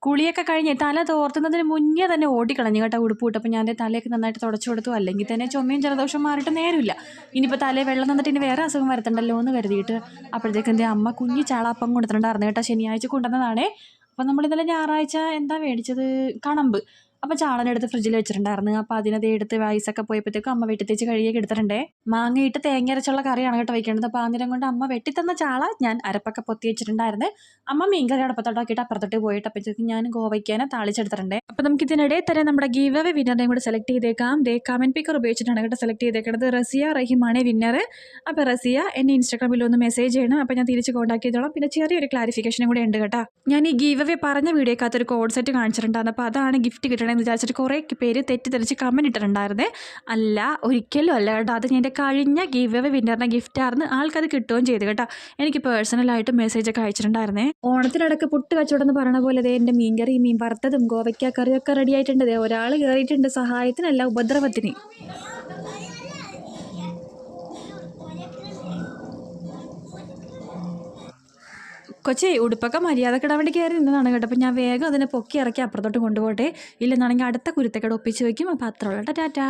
കുളിയൊക്കെ കഴിഞ്ഞ് തല തോർത്തുന്നതിന് മുന്നേ തന്നെ ഓടിക്കളഞ്ഞു കേട്ടോ ഉടുപ്പ് ഇട്ടപ്പോൾ ഞാൻ തലയൊക്കെ നന്നായിട്ട് തുടച്ചു കൊടുത്തു. അല്ലെങ്കിൽ തന്നെ ചുമയും ജലദോഷം മാറിയിട്ട് നേരമില്ല. ഇനിയിപ്പോൾ തലയിൽ വെള്ളം തന്നിട്ട് ഇനി വേറെ അസുഖം വരുത്തണ്ടല്ലോ എന്ന് കരുതിയിട്ട് അപ്പോഴത്തേക്ക് എൻ്റെ അമ്മ കുഞ്ഞ് ചാളാപ്പം കൊടുത്തിട്ടുണ്ടായിരുന്നു കേട്ടോ. ശനിയാഴ്ച കൊണ്ടുവന്നതാണേ. അപ്പം നമ്മളിന്നലെ ഞായറാഴ്ച എന്താ മേടിച്ചത്, കണമ്പ്. അപ്പോൾ ചാളനെടുത്ത് ഫ്രിഡ്ജിൽ വെച്ചിട്ടുണ്ടായിരുന്നു. അപ്പോൾ അതിനത് എടുത്ത് വയസ്സൊക്കെ പോയപ്പോഴത്തേക്കും അമ്മ വെട്ടിത്തേച്ച് കഴുകിയൊക്കെ എടുത്തിട്ടുണ്ടേ. മാങ്ങയിട്ട് തേങ്ങ അരച്ചുള്ള കറിയാണ് കേട്ടോ വയ്ക്കേണ്ടത്. അപ്പോൾ ആ നേരം കൊണ്ട് അമ്മ വെട്ടിത്തന്ന ചാള ഞാൻ അരപ്പൊക്കെ പൊത്തി വെച്ചിട്ടുണ്ടായിരുന്നു. അമ്മ മീൻകറി അടപ്പത്തോട്ടാക്കിയിട്ട് അപ്പുറത്തോട്ട് പോയിട്ട് അപ്പോഴത്തേക്കും ഞാൻ ഗോവയ്ക്കാനെ താളിച്ചെടുത്തിട്ടുണ്ട്. അപ്പോൾ നമുക്ക് ഇതിനിടയിൽ തന്നെ നമ്മുടെ ഗീവ് അവേ വിന്നറിനെയും കൂടെ സെലക്ട് ചെയ്തേക്കാം. കമൻറ്റ് പിക്കർ ഉപയോഗിച്ചിട്ടാണ് കേട്ടോ സെലക്ട് ചെയ്തേക്കുന്നത്. റസിയ റഹിമാണ് വിന്നർ. അപ്പോൾ റസിയ എന്നെ ഇൻസ്റ്റാഗ്രാമിൽ ഒന്ന് മെസ്സേജ് ചെയ്യണം. അപ്പോൾ ഞാൻ തിരിച്ച് കോൺടാക്ട് ചെയ്തോളാം. പിന്നെ ചെറിയൊരു ക്ലാരിഫിക്കേഷനും കൂടെ ഉണ്ട് കേട്ടോ. ഞാൻ ഈ ഗീവ് അവേ പറഞ്ഞ വീഡിയോക്കകത്ത് ഒരു കോഡ് സെറ്റ് കാണിച്ചിട്ടുണ്ടായിരുന്നു. അപ്പോൾ അതാണ് ഗിഫ്റ്റ് കിട്ടണമെന്ന് വിചാരിച്ചിട്ട് കുറേ പേര് തെറ്റിദ്ധരിച്ച് കമൻറ്റ് ഇട്ടിട്ടുണ്ടായിരുന്നേ. അല്ല, ഒരിക്കലും അല്ല കേട്ടോ. അത് എൻ്റെ കഴിഞ്ഞ ഗീവ് അവേ വിന്നറിൻ്റെ ഗിഫ്റ്റായിരുന്നു. ആൾക്കത് കിട്ടുകയും ചെയ്തു കേട്ടോ. എനിക്ക് പേഴ്സണലായിട്ട് മെസ്സേജൊക്കെ അയച്ചിട്ടുണ്ടായിരുന്നേ. ഓണത്തിനടക്ക് പുട്ട് കച്ചവടം എന്ന് പറയണ പോലെ ദേ എൻ്റെ മീൻകറി, മീൻ വറുത്തതും ഗോവയ്ക്ക കറിയൊക്കെ റെഡി ആയിട്ടുണ്ട്. ദേ ഒരാൾ കയറിയിട്ടുണ്ട് സഹായത്തിനല്ല ഉപദ്രവത്തിന്. കൊച്ചേ ഉടുപ്പൊക്കെ മര്യാദക്കിടാൻ വേണ്ടി കയറി നിന്നതാണ് കേട്ടോ. അപ്പോൾ ഞാൻ വേഗം അതിനെ പൊക്കി ഇറക്കി അപ്പുറത്തോട്ട് കൊണ്ടുപോട്ടെ. ഇല്ലെന്നാണെങ്കിൽ അടുത്ത കുരുത്തക്കേട് ഒപ്പിച്ച് വയ്ക്കും. അപ്പോൾ അത്ര ഉള്ളൂ. ടാറ്റാ.